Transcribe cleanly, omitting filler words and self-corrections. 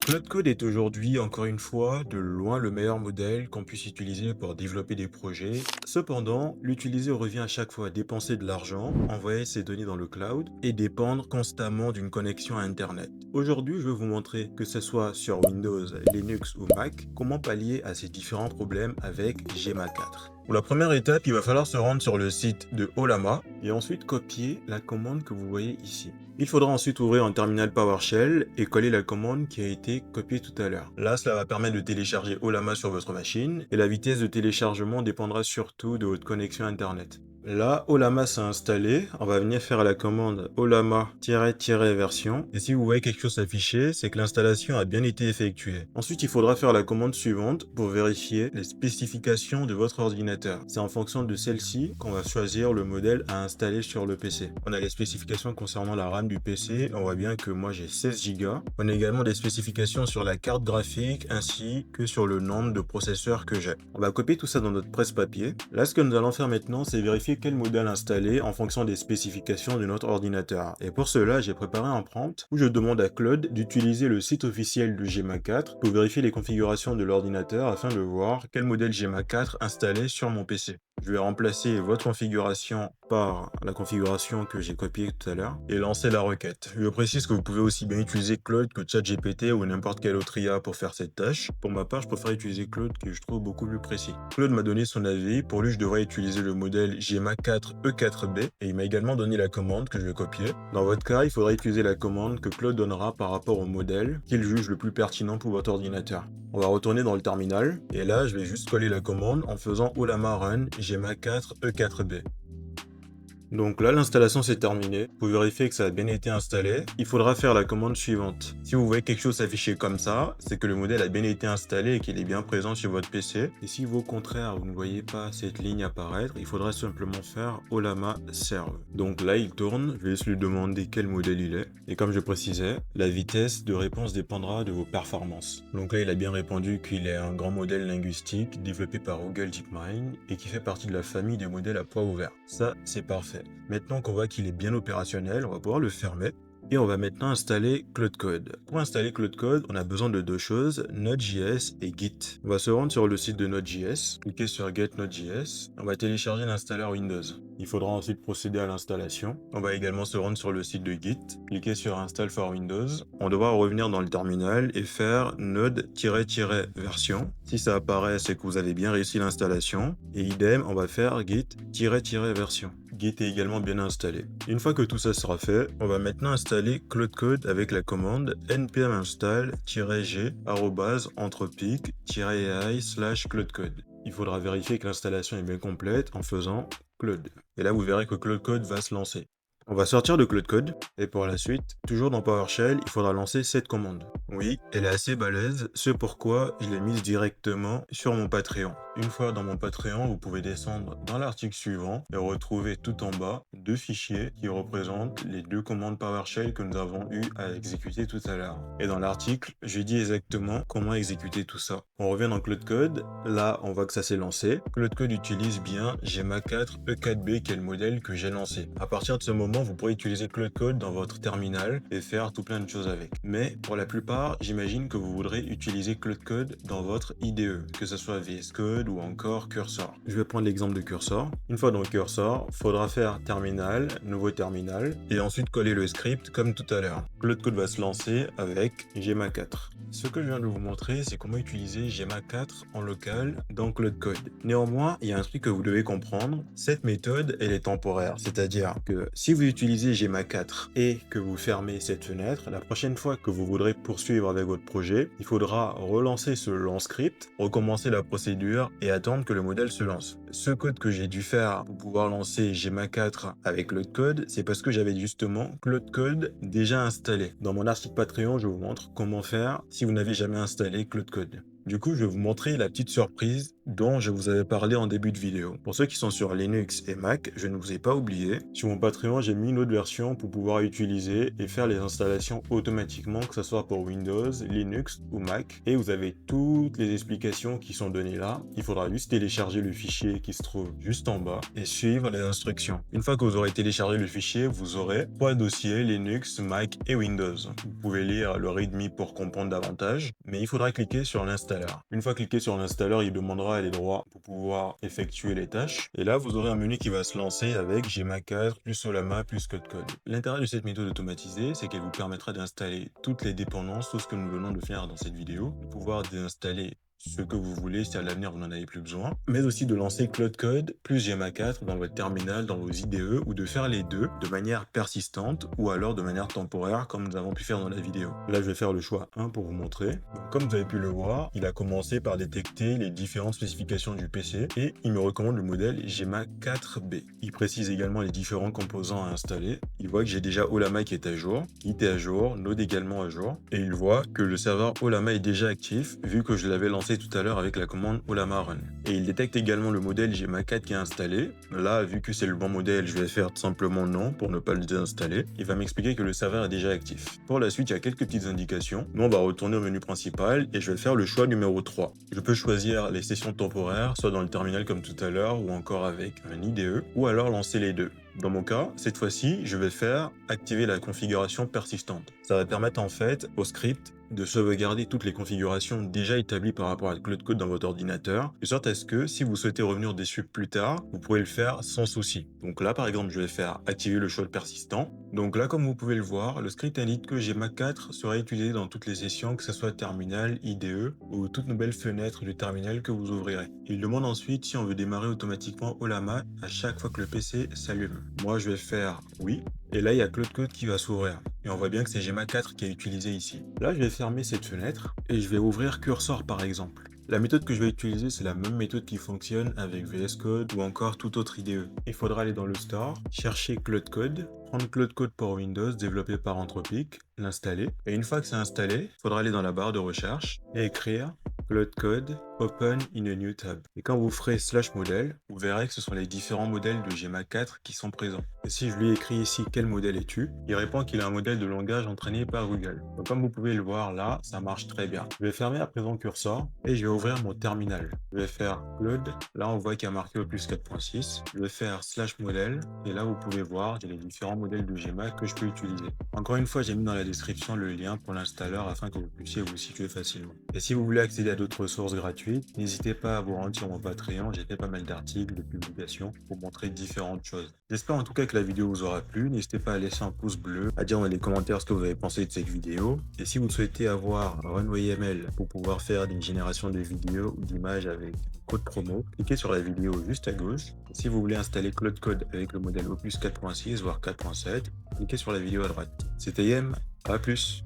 Claude Code est aujourd'hui, encore une fois, de loin le meilleur modèle qu'on puisse utiliser pour développer des projets. Cependant, l'utiliser revient à chaque fois à dépenser de l'argent, envoyer ses données dans le cloud et dépendre constamment d'une connexion à Internet. Aujourd'hui, je vais vous montrer, que ce soit sur Windows, Linux ou Mac, comment pallier à ces différents problèmes avec Gemma 4. Pour la première étape, il va falloir se rendre sur le site de Olama et ensuite copier la commande que vous voyez ici. Il faudra ensuite ouvrir un terminal PowerShell et coller la commande qui a été copiée tout à l'heure. Là, cela va permettre de télécharger Olama sur votre machine et la vitesse de téléchargement dépendra surtout de votre connexion Internet. Là, Olama s'est installé, on va venir faire la commande Olama-version et si vous voyez quelque chose s'afficher, c'est que l'installation a bien été effectuée. Ensuite, il faudra faire la commande suivante pour vérifier les spécifications de votre ordinateur. C'est en fonction de celle-ci qu'on va choisir le modèle à installer sur le PC. On a les spécifications concernant la RAM du PC, on voit bien que moi j'ai 16 Go. On a également des spécifications sur la carte graphique ainsi que sur le nombre de processeurs que j'ai. On va copier tout ça dans notre presse-papier. Là, ce que nous allons faire maintenant, c'est vérifier quel modèle installer en fonction des spécifications de notre ordinateur. Et pour cela, j'ai préparé un prompt où je demande à Claude d'utiliser le site officiel de Gemma 4 pour vérifier les configurations de l'ordinateur afin de voir quel modèle Gemma 4 installer sur mon PC. Je vais remplacer votre configuration par la configuration que j'ai copiée tout à l'heure et lancer la requête. Je précise que vous pouvez aussi bien utiliser Claude que ChatGPT ou n'importe quelle autre IA pour faire cette tâche. Pour ma part, je préfère utiliser Claude que je trouve beaucoup plus précis. Claude m'a donné son avis. Pour lui, je devrais utiliser le modèle Gemma 4 E4B et il m'a également donné la commande que je vais copier. Dans votre cas, il faudra utiliser la commande que Claude donnera par rapport au modèle qu'il juge le plus pertinent pour votre ordinateur. On va retourner dans le terminal et là, je vais juste coller la commande en faisant Olama Run Gemma 4 E4B. Donc là, l'installation s'est terminée. Pour vérifier que ça a bien été installé, il faudra faire la commande suivante. Si vous voyez quelque chose s'afficher comme ça, c'est que le modèle a bien été installé et qu'il est bien présent sur votre PC. Et si vous, au contraire, vous ne voyez pas cette ligne apparaître, il faudra simplement faire Olama Serve. Donc là, il tourne. Je vais juste lui demander quel modèle il est. Et comme je précisais, la vitesse de réponse dépendra de vos performances. Donc là, il a bien répondu qu'il est un grand modèle linguistique développé par Google DeepMind et qui fait partie de la famille des modèles à poids ouvert. Ça, c'est parfait. Maintenant qu'on voit qu'il est bien opérationnel, on va pouvoir le fermer. Et on va maintenant installer Claude Code. Pour installer Claude Code, on a besoin de deux choses, Node.js et Git. On va se rendre sur le site de Node.js, cliquer sur Get Node.js, on va télécharger l'installeur Windows. Il faudra ensuite procéder à l'installation. On va également se rendre sur le site de Git, cliquer sur Install for Windows. On devra revenir dans le terminal et faire node-version. Si ça apparaît, c'est que vous avez bien réussi l'installation. Et idem, on va faire git-version. Git est également bien installé. Une fois que tout ça sera fait, on va maintenant installer Claude Code avec la commande npm install-g @anthropic-ai/claudecode. Il faudra vérifier que l'installation est bien complète en faisant Claude. Et là, vous verrez que Claude Code va se lancer. On va sortir de Claude Code et pour la suite, toujours dans PowerShell, il faudra lancer cette commande. Oui, elle est assez balèze, c'est pourquoi je l'ai mise directement sur mon Patreon. Une fois dans mon Patreon, vous pouvez descendre dans l'article suivant et retrouver tout en bas deux fichiers qui représentent les deux commandes PowerShell que nous avons eu à exécuter tout à l'heure. Et dans l'article, je dis exactement comment exécuter tout ça. On revient dans Claude Code, là on voit que ça s'est lancé. Claude Code utilise bien Gemma 4 E4B qui est le modèle que j'ai lancé. À partir de ce moment, vous pourrez utiliser Claude Code dans votre terminal et faire tout plein de choses avec. Mais pour la plupart, j'imagine que vous voudrez utiliser Claude Code dans votre IDE, que ce soit VS Code ou encore Cursor. Je vais prendre l'exemple de Cursor. Une fois dans Cursor, il faudra faire terminal, nouveau terminal, et ensuite coller le script comme tout à l'heure. Claude Code va se lancer avec Gemma 4. Ce que je viens de vous montrer, c'est comment utiliser Gemma 4 en local dans Claude Code. Néanmoins, il y a un truc que vous devez comprendre. Cette méthode, elle est temporaire, c'est-à-dire que si vous utilisez Gemma 4 et que vous fermez cette fenêtre, la prochaine fois que vous voudrez poursuivre avec votre projet, il faudra relancer ce lance script, recommencer la procédure et attendre que le modèle se lance. Ce code que j'ai dû faire pour pouvoir lancer Gemma 4 avec Claude Code, c'est parce que j'avais justement Claude Code déjà installé. Dans mon article Patreon, je vous montre comment faire si vous n'avez jamais installé Claude Code. Du coup, je vais vous montrer la petite surprise dont je vous avais parlé en début de vidéo. Pour ceux qui sont sur Linux et Mac, je ne vous ai pas oublié. Sur mon Patreon, j'ai mis une autre version pour pouvoir utiliser et faire les installations automatiquement, que ce soit pour Windows, Linux ou Mac. Et vous avez toutes les explications qui sont données là. Il faudra juste télécharger le fichier qui se trouve juste en bas et suivre les instructions. Une fois que vous aurez téléchargé le fichier, vous aurez 3 dossiers Linux, Mac et Windows. Vous pouvez lire le README pour comprendre davantage, mais il faudra cliquer sur l'installeur. Une fois cliqué sur l'installeur, il demandera les droits pour pouvoir effectuer les tâches. Et là, vous aurez un menu qui va se lancer avec GMA4 plus Olama plus Codecode. L'intérêt de cette méthode automatisée, c'est qu'elle vous permettra d'installer toutes les dépendances, tout ce que nous venons de faire dans cette vidéo, de pouvoir désinstaller ce que vous voulez si à l'avenir vous n'en avez plus besoin, mais aussi de lancer Cloud Code plus GMA4 dans votre terminal, dans vos IDE, ou de faire les deux de manière persistante ou alors de manière temporaire comme nous avons pu faire dans la vidéo. Là, je vais faire le choix 1 pour vous montrer. Donc, comme vous avez pu le voir, il a commencé par détecter les différentes spécifications du PC et il me recommande le modèle GMA4B. Il précise également les différents composants à installer. Il voit que j'ai déjà Olama qui est à jour, Git est à jour, Node également à jour, et il voit que le serveur Olama est déjà actif vu que je l'avais lancé tout à l'heure avec la commande Olama Run. Et il détecte également le modèle GMA4 qui est installé. Là, vu que c'est le bon modèle, je vais faire tout simplement non pour ne pas le désinstaller. Il va m'expliquer que le serveur est déjà actif. Pour la suite, il y a quelques petites indications. Nous, on va retourner au menu principal et je vais faire le choix numéro 3. Je peux choisir les sessions temporaires, soit dans le terminal comme tout à l'heure, ou encore avec un IDE, ou alors lancer les deux. Dans mon cas, cette fois-ci, je vais faire activer la configuration persistante. Ça va permettre en fait au script de sauvegarder toutes les configurations déjà établies par rapport à Cloud Code dans votre ordinateur, de sorte à ce que si vous souhaitez revenir dessus plus tard, vous pourrez le faire sans souci. Donc là, par exemple, je vais faire activer le choix persistant. Donc là, comme vous pouvez le voir, le script indique que GMA4 sera utilisé dans toutes les sessions, que ce soit terminal, IDE ou toute nouvelle fenêtre du terminal que vous ouvrirez. Il demande ensuite si on veut démarrer automatiquement Olama à chaque fois que le PC s'allume. Moi, je vais faire oui. Et là, il y a Cloud Code qui va s'ouvrir. Et on voit bien que c'est GMA4 qui est utilisé ici. Là, je vais fermer cette fenêtre et je vais ouvrir Cursor par exemple. La méthode que je vais utiliser, c'est la même méthode qui fonctionne avec VS Code ou encore tout autre IDE. Il faudra aller dans le store, chercher Cloud Code, prendre Cloud Code pour Windows développé par Anthropic, l'installer. Et une fois que c'est installé, il faudra aller dans la barre de recherche et écrire Cloud Code Open in a new tab. Et quand vous ferez /modèle, vous verrez que ce sont les différents modèles de GMA4 qui sont présents. Et si je lui écris ici quel modèle es-tu, il répond qu'il a un modèle de langage entraîné par Google. Donc comme vous pouvez le voir là, ça marche très bien. Je vais fermer à présent Cursor et je vais ouvrir mon terminal. Je vais faire Cloud, là on voit qu'il y a marqué au plus 4.6. Je vais faire /modèle et là vous pouvez voir, j'ai les différents modèles de GMA que je peux utiliser. Encore une fois, j'ai mis dans la description le lien pour l'installeur afin que vous puissiez vous situer facilement. Et si vous voulez accéder à d'autres ressources gratuites, n'hésitez pas à vous rendre sur mon Patreon, j'ai fait pas mal d'articles, de publications pour montrer différentes choses. J'espère en tout cas que la vidéo vous aura plu, n'hésitez pas à laisser un pouce bleu, à dire dans les commentaires ce que vous avez pensé de cette vidéo. Et si vous souhaitez avoir RunwayML pour pouvoir faire une génération de vidéos ou d'images avec code promo, cliquez sur la vidéo juste à gauche. Et si vous voulez installer Cloud Code avec le modèle Opus 4.6 voire 4.7, cliquez sur la vidéo à droite. C'était Yem, à plus.